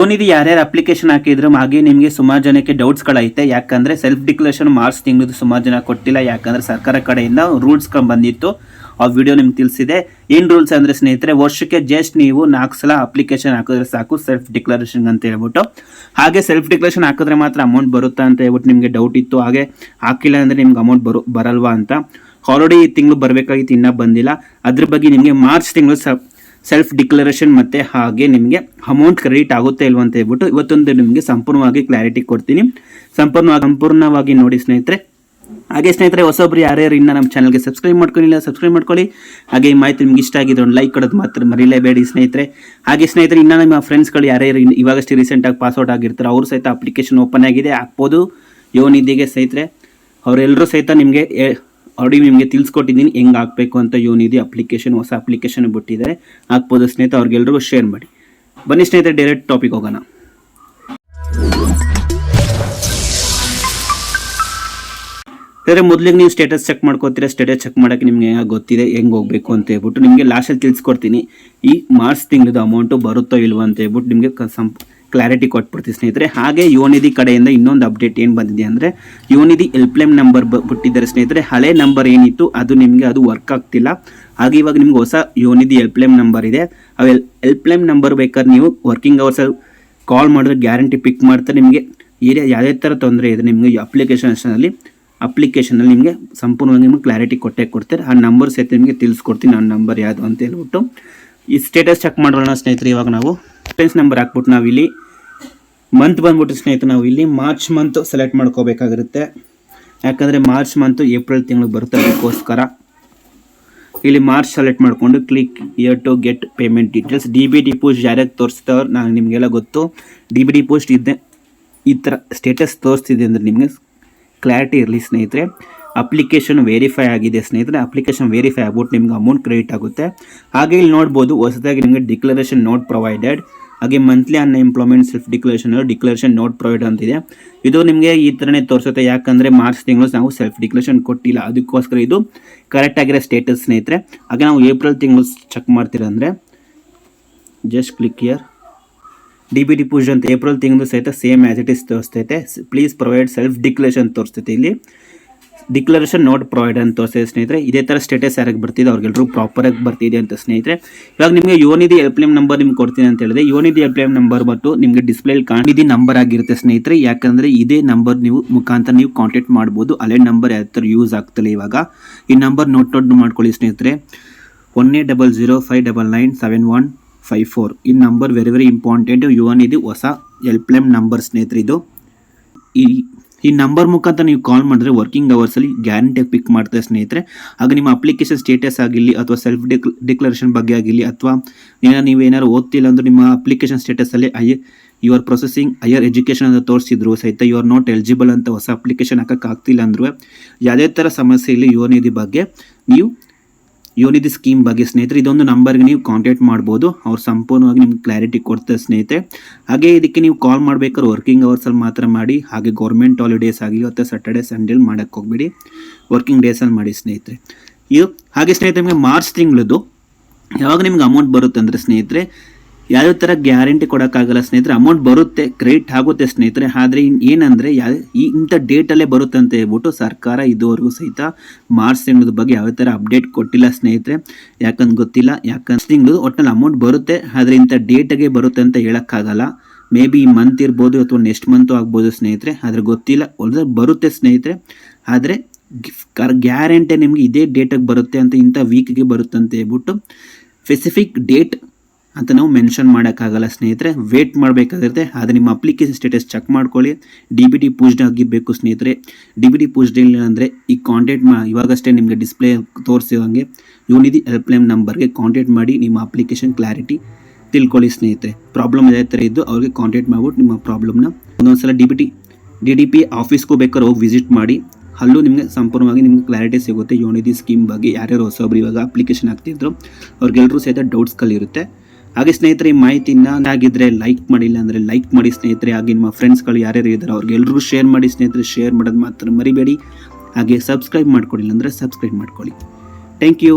ಯೋನಿಧಿ ಯಾರ್ಯಾರು ಅಪ್ಲಿಕೇಶನ್ ಹಾಕಿದ್ರು ಹಾಗೆ ನಿಮಗೆ ಸುಮಾರು ಜನಕ್ಕೆ ಡೌಟ್ಸ್ಗಳೈತೆ. ಯಾಕಂದರೆ ಸೆಲ್ಫ್ ಡಿಕ್ಲರೇಷನ್ ಮಾರ್ಚ್ ತಿಂಗಳು ಸುಮಾರು ಜನ ಕೊಟ್ಟಿಲ್ಲ. ಯಾಕಂದರೆ ಸರ್ಕಾರ ಕಡೆಯಿಂದ ರೂಲ್ಸ್ಗಳು ಬಂದಿತ್ತು. ಆ ವಿಡಿಯೋ ನಿಮ್ಗೆ ತಿಳಿಸಿದೆ. ಏನು ರೂಲ್ಸ್ ಅಂದರೆ ಸ್ನೇಹಿತರೆ, ವರ್ಷಕ್ಕೆ ಜಸ್ಟ್ ನೀವು 4 ಸಲ ಅಪ್ಲಿಕೇಶನ್ ಹಾಕಿದ್ರೆ ಸಾಕು ಸೆಲ್ಫ್ ಡಿಕ್ಲರೇಷನ್ ಅಂತ ಹೇಳ್ಬಿಟ್ಟು. ಹಾಗೆ ಸೆಲ್ಫ್ ಡಿಕ್ಲರೇಷನ್ ಹಾಕಿದ್ರೆ ಮಾತ್ರ ಅಮೌಂಟ್ ಬರುತ್ತಾ ಅಂತ ಹೇಳ್ಬಿಟ್ಟು ನಿಮಗೆ ಡೌಟ್ ಇತ್ತು. ಹಾಗೆ ಹಾಕಿಲ್ಲ ಅಂದರೆ ನಿಮ್ಗೆ ಅಮೌಂಟ್ ಬರಲ್ವಾ ಅಂತ. ಆಲ್ರೆಡಿ ಈ ತಿಂಗಳು ಬರಬೇಕಾಗಿತ್ತು, ಇನ್ನೂ ಬಂದಿಲ್ಲ. ಅದ್ರ ಬಗ್ಗೆ ನಿಮಗೆ ಮಾರ್ಚ್ ತಿಂಗಳು ಸೆಲ್ಫ್ ಡಿಕ್ಲರೇಷನ್ ಮತ್ತು ಹಾಗೆ ನಿಮಗೆ ಅಮೌಂಟ್ ಕ್ರೆಡಿಟ್ ಆಗುತ್ತೆ ಇಲ್ವ ಅಂತ ಹೇಳ್ಬಿಟ್ಟು ಇವತ್ತೊಂದು ನಿಮಗೆ ಸಂಪೂರ್ಣವಾಗಿ ಕ್ಲಾರಿಟಿ ಕೊಡ್ತೀನಿ. ಸಂಪೂರ್ಣವಾಗಿ ನೋಡಿ ಸ್ನೇಹಿತರೆ. ಹಾಗೆ ಸ್ನೇಹಿತರೆ, ಹೊಸೊಬ್ರು ಯಾರ್ಯಾರು ಇನ್ನೂ ನಮ್ಮ ಚಾನಲ್ಗೆ ಸಬ್ಸ್ಕ್ರೈಬ್ ಮಾಡ್ಕೊಂಡಿಲ್ಲ ಸಬ್ಸ್ಕ್ರೈಬ್ ಮಾಡ್ಕೊಳ್ಳಿ. ಹಾಗೆ ಈ ಮಾಹಿತಿ ನಿಮ್ಗೆ ಇಷ್ಟ ಆಗಿದ್ರೆ ಒಂದು ಲೈಕ್ ಕೊಡೋದು ಮಾತ್ರ ಮರಿಲೇಬೇಡಿ ಸ್ನೇಹಿತರೆ. ಹಾಗೆ ಸ್ನೇಹಿತರೆ, ಇನ್ನೂ ನಿಮ್ಮ ಫ್ರೆಂಡ್ಸ್ಗಳು ಯಾರ್ಯಾರು ಇವಾಗಷ್ಟೇ ರೀಸೆಂಟಾಗಿ ಪಾಸ್ಔಟ್ ಆಗಿರ್ತಾರೆ ಅವರು ಸಹಿತ ಅಪ್ಲಿಕೇಶನ್ ಓಪನ್ ಆಗಿದೆ, ಹಾಕ್ಬೋದು ಯೋನಿಧಿಗೆ ಸ್ನೇಹಿತರೆ. ಅವರೆಲ್ಲರೂ ಸಹಿತ ನಿಮಗೆ ಆಲ್ರೆಡಿ ನಿಮಗೆ ತಿಳಿಸ್ಕೊಟ್ಟಿದ್ದೀನಿ ಹೆಂಗೆ ಹಾಕಬೇಕು ಅಂತ. ಯೋನಿಧಿ ಅಪ್ಲಿಕೇಶನ್ ಹೊಸ ಅಪ್ಲಿಕೇಶನ್ ಬಿಟ್ಟಿದ್ದಾರೆ, ಹಾಕ್ಬೋದು ಸ್ನೇಹಿತರೆ. ಅವ್ರಿಗೆಲ್ರಿಗೂ ಶೇರ್ ಮಾಡಿ. ಬನ್ನಿ ಸ್ನೇಹಿತರೆ, ಡೈರೆಕ್ಟ್ ಟಾಪಿಕ್ ಹೋಗೋಣ. ಅಂದರೆ ಮೊದಲಿಗೆ ನೀವು ಸ್ಟೇಟಸ್ ಚೆಕ್ ಮಾಡ್ಕೋತೀರಾ. ಸ್ಟೇಟಸ್ ಚೆಕ್ ಮಾಡೋಕ್ಕೆ ನಿಮಗೆ ಗೊತ್ತಿದೆ ಹೆಂಗೆ ಹೋಗಬೇಕು ಅಂತ ಹೇಳ್ಬಿಟ್ಟು ನಿಮಗೆ ಲಾಸ್ಟಲ್ಲಿ ತಿಳಿಸ್ಕೊಡ್ತೀನಿ. ಈ ಮಾರ್ಚ್ ತಿಂಗಳದ ಅಮೌಂಟು ಬರುತ್ತೋ ಇಲ್ವೋ ಅಂತ ಹೇಳ್ಬಿಟ್ಟು ನಿಮಗೆ ಕ್ಲಾರಿಟಿ ಕೊಟ್ಬಿಡ್ತೀವಿ ಸ್ನೇಹಿತರೆ. ಹಾಗೆ ಯೋನಿಧಿ ಕಡೆಯಿಂದ ಇನ್ನೊಂದು ಅಪ್ಡೇಟ್ ಏನು ಬಂದಿದೆ ಅಂದರೆ, ಯೋನಿಧಿ ಹೆಲ್ಪ್ಲೈನ್ ನಂಬರ್ ಬಿಟ್ಟಿದ್ದಾರೆ ಸ್ನೇಹಿತರೆ. ಹಳೆ ನಂಬರ್ ಏನಿತ್ತು ಅದು ವರ್ಕ್ ಆಗ್ತಿಲ್ಲ. ಹಾಗೆ ಇವಾಗ ನಿಮ್ಗೆ ಹೊಸ ಯೋನಿಧಿ ಹೆಲ್ಪ್ಲೈನ್ ನಂಬರ್ ಇದೆ. ಆ ಹೆಲ್ಪ್ಲೈನ್ ನಂಬರ್ ಬೇಕಾದ್ರೆ ನೀವು ವರ್ಕಿಂಗ್ ಅವರ್ಸಲ್ಲಿ ಕಾಲ್ ಮಾಡಿದ್ರೆ ಗ್ಯಾರಂಟಿ ಪಿಕ್ ಮಾಡ್ತಾರೆ. ನಿಮಗೆ ಯಾವುದೇ ಥರ ತೊಂದರೆ ಇದೆ ನಿಮಗೆ ಅಪ್ಲಿಕೇಶನಲ್ಲಿ ನಿಮಗೆ ಸಂಪೂರ್ಣವಾಗಿ ನಿಮಗೆ ಕ್ಲಾರಿಟಿ ಕೊಡ್ತಾರೆ. ಆ ನಂಬರ್ ಸಹಿತ ನಿಮಗೆ ತಿಳಿಸ್ಕೊಡ್ತೀನಿ, ಆ ನಂಬರ್ ಯಾವುದು ಅಂತ ಹೇಳ್ಬಿಟ್ಟು. ಈ ಸ್ಟೇಟಸ್ ಚೆಕ್ ಮಾಡೋಣ ಸ್ನೇಹಿತರೆ. ಇವಾಗ ನಾವು ರೆಫರೆನ್ಸ್ ನಂಬರ್ ಹಾಕ್ಬಿಟ್ಟು ನಾವಿಲ್ಲಿ ಮಂತ್ ಬಂದ್ಬಿಟ್ಟು ಸ್ನೇಹಿತರೆ, ನಾವು ಇಲ್ಲಿ ಮಾರ್ಚ್ ಮಂತ್ ಸೆಲೆಕ್ಟ್ ಮಾಡ್ಕೋಬೇಕಾಗಿರುತ್ತೆ. ಯಾಕಂದರೆ ಮಾರ್ಚ್ ಮಂತು ಏಪ್ರಿಲ್ ತಿಂಗಳಿಗೆ ಬರುತ್ತೆ. ಅದಕ್ಕೋಸ್ಕರ ಇಲ್ಲಿ ಮಾರ್ಚ್ ಸೆಲೆಕ್ಟ್ ಮಾಡಿಕೊಂಡು click here to get payment details. DBT post ಯಾರ್ಯಾರು ತೋರಿಸ್ತವ್ರು ನಾನು ನಿಮಗೆಲ್ಲ ಗೊತ್ತು. DBT ಪೋಸ್ಟ್ ಇದೆ, ಈ ಥರ ಸ್ಟೇಟಸ್ ತೋರಿಸ್ತಿದೆ ಅಂದರೆ ನಿಮಗೆ ಕ್ಲಾರಿಟಿ ಇರಲಿ ಸ್ನೇಹಿತರೆ. ಅಪ್ಲಿಕೇಶನ್ ವೆರಿಫೈ ಆಗಿದೆ ಸ್ನೇಹಿತರೆ. ಅಪ್ಲಿಕೇಶನ್ ವೆರಿಫೈ ಆಗ್ಬಿಟ್ಟು ನಿಮ್ಗೆ ಅಮೌಂಟ್ ಕ್ರೆಡಿಟ್ ಆಗುತ್ತೆ. ಹಾಗೆ ಇಲ್ಲಿ ನೋಡ್ಬೋದು ಹೊಸದಾಗಿ ನಿಮಗೆ ಡಿಕ್ಲರೇಷನ್ ನೋಟ್ ಪ್ರೊವೈಡೆಡ್, ಹಾಗೆ monthly unemployment self declaration note provide ಅಂತಿದೆ. ಇದು ನಿಮಗೆ ಈ ಥರನೇ ತೋರಿಸುತ್ತೆ. ಯಾಕಂದರೆ ಮಾರ್ಚ್ ತಿಂಗಳು ನಾವು ಸೆಲ್ಫ್ ಡಿಕ್ಲರೇಷನ್ ಕೊಟ್ಟಿಲ್ಲ, ಅದಕ್ಕೋಸ್ಕರ ಇದು ಕರೆಕ್ಟ್ ಆಗಿರೋ ಸ್ಟೇಟಸ್ ಸ್ನೇಹಿತರೆ. ಹಾಗೆ ನಾವು ಏಪ್ರಿಲ್ ತಿಂಗಳು ಚೆಕ್ ಮಾಡ್ತೀರಂದರೆ just click here DBT post ಅಂತ ಏಪ್ರಿಲ್ ತಿಂಗಳು ಸಹಿತ ಸೇಮ್ ಆ್ಯಸ್ ಇಟ್ ಇಸ್ ತೋರಿಸ್ತೈತೆ. ಪ್ಲೀಸ್ ಪ್ರೊವೈಡ್ ಸೆಲ್ಫ್ ಡಿಕ್ಲರೇಷನ್ ತೋರಿಸ್ತೈತೆ. ಇಲ್ಲಿ ಡಿಕ್ಲರೇಷನ್ ನೋಟ್ ಪ್ರೊವೈಡ್ ಅಂತ ತೋರಿಸ್ತೈತೆ ಸ್ನೇಹಿತರೆ. ಇದೇ ಥರ ಸ್ಟೇಟಸ್ ಯಾರಿಗೆ ಬರ್ತಿದೆ ಅವ್ರಿಗೆಲ್ಲರೂ ಪ್ರಾಪರಾಗಿ ಬರ್ತಿದೆ ಅಂತ ಸ್ನೇಹಿತರೆ. ಇವಾಗ ನಿಮಗೆ ಯೋನಿಧಿ ಹೆಲ್ಪ್ಲೈನ್ ನಂಬರ್ ನಿಮ್ಗೆ ಕೊಡ್ತೀನಿ ಅಂತ ಹೇಳಿದೆ. ಯೋನಿಧಿ ಹೆಲ್ಪ್ಲೈನ್ ನಂಬರ್ ಬಂದು ನಿಮಗೆ ಡಿಸ್ಪ್ಲೇಲಿ ಕಾಣಿದೆ ನಂಬರ್ ಆಗಿರುತ್ತೆ ಸ್ನೇಹಿತರೆ. ಯಾಕಂದರೆ ಇದೇ ನಂಬರ್ ನೀವು ಮುಖಾಂತರ ನೀವು ಕಾಂಟ್ಯಾಕ್ಟ್ ಮಾಡ್ಬೋದು. ಹಳೆ ನಂಬರ್ ಯಾವ ಥರ ಯೂಸ್ ಆಗ್ತಿಲ್ಲ ಇವಾಗ. ಈ ನಂಬರ್ ನೋಟ್ ಮಾಡ್ಕೊಳ್ಳಿ ಸ್ನೇಹಿತರೆ. 180059975154 ಈ ನಂಬರ್ ವೆರಿ ಇಂಪಾರ್ಟೆಂಟ್. ಯೋನಿಧಿ ಹೊಸ ಹೆಲ್ಪ್ಲೈನ್ ನಂಬರ್ ಸ್ನೇಹಿತರೆ. ಇದು ಈ ನಂಬರ್ ಮುಖಾಂತರ ನೀವು ಕಾಲ್ ಮಾಡಿದ್ರೆ ವರ್ಕಿಂಗ್ ಅವರ್ಸಲ್ಲಿ ಗ್ಯಾರಂಟಿ ಪಿಕ್ ಮಾಡ್ತಾರೆ ಸ್ನೇಹಿತರೆ. ಹಾಗೆ ನಿಮ್ಮ ಅಪ್ಲಿಕೇಶನ್ ಸ್ಟೇಟಸ್ ಆಗಿರಲಿ ಅಥವಾ ಸೆಲ್ಫ್ ಡಿಕ್ಲರೇಷನ್ ಬಗ್ಗೆ ಆಗಿರಲಿ ಅಥವಾ ನೀವೇನಾದ್ರು ಓದ್ತಿಲ್ಲ ಅಂದ್ರೆ ನಿಮ್ಮ ಅಪ್ಲಿಕೇಶನ್ ಸ್ಟೇಟಸಲ್ಲಿ you are processing higher education ಅಂತ ತೋರಿಸಿದ್ರು ಸಹಿತ ಯು ಆರ್ ನಾಟ್ ಎಲಿಜಿಬಲ್ ಅಂತ ಹೊಸ ಅಪ್ಲಿಕೇಶನ್ ಹಾಕೋಕ್ಕಾಗ್ತಿಲ್ಲ ಅಂದರೂ ಯಾವುದೇ ಥರ ಸಮಸ್ಯೆ ಇಲ್ಲಿ ಯೋನಿಧಿ ಬಗ್ಗೆ ನೀವು ಯೋನಿಧಿ ಸ್ಕೀಮ್ ಬಗ್ಗೆ ಸ್ನೇಹಿತರೆ ಇದೊಂದು ನಂಬರ್ಗೆ ನೀವು ಕಾಂಟ್ಯಾಕ್ಟ್ ಮಾಡ್ಬೋದು. ಅವ್ರು ಸಂಪೂರ್ಣವಾಗಿ ನಿಮ್ಗೆ ಕ್ಲಾರಿಟಿ ಕೊಡ್ತಾರೆ ಸ್ನೇಹಿತರೆ. ಹಾಗೆ ಇದಕ್ಕೆ ನೀವು ಕಾಲ್ ಮಾಡಬೇಕಾದ್ರೆ ವರ್ಕಿಂಗ್ ಅವರ್ಸಲ್ಲಿ ಮಾತ್ರ ಮಾಡಿ. ಹಾಗೆ ಗೌರ್ಮೆಂಟ್ ಹಾಲಿಡೇಸ್ ಆಗಲಿ ಅಥವಾ ಸ್ಯಾಟರ್ಡೆ ಸಂಡೇಲಿ ಮಾಡೋಕ್ಕೆ ಹೋಗ್ಬೇಡಿ, ವರ್ಕಿಂಗ್ ಡೇಸಲ್ಲಿ ಮಾಡಿ ಸ್ನೇಹಿತರೆ. ಇದು ಹಾಗೆ ಸ್ನೇಹಿತರೆ, ನಿಮಗೆ ಮಾರ್ಚ್ ತಿಂಗಳದ್ದು ಯಾವಾಗ ನಿಮ್ಗೆ ಅಮೌಂಟ್ ಬರುತ್ತೆ ಅಂದರೆ ಸ್ನೇಹಿತರೆ ಯಾವುದೇ ಥರ ಗ್ಯಾರಂಟಿ ಕೊಡೋಕ್ಕಾಗಲ್ಲ ಸ್ನೇಹಿತರೆ. ಅಮೌಂಟ್ ಬರುತ್ತೆ, ಕ್ರೆಡಿಟ್ ಆಗುತ್ತೆ ಸ್ನೇಹಿತರೆ. ಆದರೆ ಏನಂದರೆ ಇಂಥ ಡೇಟಲ್ಲೇ ಬರುತ್ತೆ ಅಂತ ಹೇಳ್ಬಿಟ್ಟು ಸರ್ಕಾರ ಇದುವರೆಗೂ ಸಹಿತ ಮಾರ್ಚ್ ತಿಂಗಳದ ಬಗ್ಗೆ ಯಾವುದೇ ಥರ ಅಪ್ಡೇಟ್ ಕೊಟ್ಟಿಲ್ಲ ಸ್ನೇಹಿತರೆ. ಯಾಕಂದ್ರೆ ಗೊತ್ತಿಲ್ಲ. ಯಾಕಂದ್ರೆ ತಿಂಗಳು ಒಟ್ಟಿನಲ್ಲಿ ಅಮೌಂಟ್ ಬರುತ್ತೆ, ಆದರೆ ಇಂಥ ಡೇಟಿಗೆ ಬರುತ್ತೆ ಅಂತ ಹೇಳೋಕ್ಕಾಗಲ್ಲ. ಮೇ ಬಿ ಈ ಮಂತ್ ಇರ್ಬೋದು ಅಥವಾ ನೆಕ್ಸ್ಟ್ ಮಂತು ಆಗ್ಬೋದು ಸ್ನೇಹಿತರೆ, ಆದರೆ ಗೊತ್ತಿಲ್ಲ. ಬರುತ್ತೆ ಸ್ನೇಹಿತರೆ, ಆದರೆ ಗ್ಯಾರಂಟಿ ನಿಮಗೆ ಇದೇ ಡೇಟಿಗೆ ಬರುತ್ತೆ ಅಂತ, ಇಂಥ ವೀಕ್ಗೆ ಬರುತ್ತೆ ಅಂತ ಹೇಳ್ಬಿಟ್ಟು ಸ್ಪೆಸಿಫಿಕ್ ಡೇಟ್ ಅಂತ ನಾವು ಮೆನ್ಷನ್ ಮಾಡೋಕ್ಕಾಗಲ್ಲ ಸ್ನೇಹಿತರೆ. ವೇಟ್ ಮಾಡಬೇಕಾಗಿರುತ್ತೆ. ಆದರೆ ನಿಮ್ಮ ಅಪ್ಲಿಕೇಶನ್ ಸ್ಟೇಟಸ್ ಚೆಕ್ ಮಾಡ್ಕೊಳ್ಳಿ. DBT ಪೋಸ್ಟ್ ಆಗಿರಬೇಕು ಸ್ನೇಹಿತರೆ. DBT ಪೋಸ್ಟ್ ಇಲ್ಲ ಅಂದರೆ ಈ ಕಾಂಟ್ಯಾಕ್ಟ್ ಇವಾಗಷ್ಟೇ ನಿಮಗೆ ಡಿಸ್ಪ್ಲೇ ತೋರಿಸಿದಂಗೆ ಯೋನಿಧಿ ಹೆಲ್ಪ್ಲೈನ್ ನಂಬರ್ಗೆ ಕಾಂಟ್ಯಾಕ್ಟ್ ಮಾಡಿ ನಿಮ್ಮ ಅಪ್ಲಿಕೇಶನ್ ಕ್ಲಾರಿಟಿ ತಿಳ್ಕೊಳ್ಳಿ ಸ್ನೇಹಿತರೆ. ಪ್ರಾಬ್ಲಮ್ ಇದೇ ಥರ ಇದ್ದು ಅವ್ರಿಗೆ ಕಾಂಟ್ಯಾಕ್ಟ್ ಮಾಡ್ಬಿಟ್ಟು ನಿಮ್ಮ ಪ್ರಾಬ್ಲಮ್ನ ಒಂದೊಂದ್ಸಲ DDP ಆಫೀಸ್ಗೂ ಬೇಕಾದ್ರೆ ಹೋಗಿ ವಿಸಿಟ್ ಮಾಡಿ. ಅಲ್ಲೂ ನಿಮಗೆ ಸಂಪೂರ್ಣವಾಗಿ ನಿಮಗೆ ಕ್ಲಾರಿಟಿ ಸಿಗುತ್ತೆ ಯೋನಿಧಿ ಸ್ಕೀಮ್ ಬಗ್ಗೆ. ಯಾರ್ಯಾರು ಹೊಸೊಬ್ರು ಇವಾಗ ಅಪ್ಲಿಕೇಶನ್ ಆಗ್ತಿದ್ರು ಅವ್ರಿಗೆಲ್ಲರೂ ಸಹಿತ ಡೌಟ್ಸ್ಗಳಿರುತ್ತೆ. ಹಾಗೆ ಸ್ನೇಹಿತರೆ, ಈ ಮಾಹಿತಿನ ಆಗಿದ್ರೆ ಲೈಕ್ ಮಾಡಿಲ್ಲ ಅಂದರೆ ಲೈಕ್ ಮಾಡಿ ಸ್ನೇಹಿತರೆ. ಹಾಗೆ ನಿಮ್ಮ ಫ್ರೆಂಡ್ಸ್ಗಳು ಯಾರ್ಯಾರು ಇದ್ದಾರೆ ಅವ್ರಿಗೆಲ್ಲರೂ ಶೇರ್ ಮಾಡಿ ಸ್ನೇಹಿತರೆ. ಶೇರ್ ಮಾಡೋದು ಮಾತ್ರ ಮರಿಬೇಡಿ. ಹಾಗೆ ಸಬ್ಸ್ಕ್ರೈಬ್ ಮಾಡ್ಕೊಳ್ಳಿಲ್ಲ ಅಂದರೆ ಸಬ್ಸ್ಕ್ರೈಬ್ ಮಾಡ್ಕೊಳ್ಳಿ. Thank you.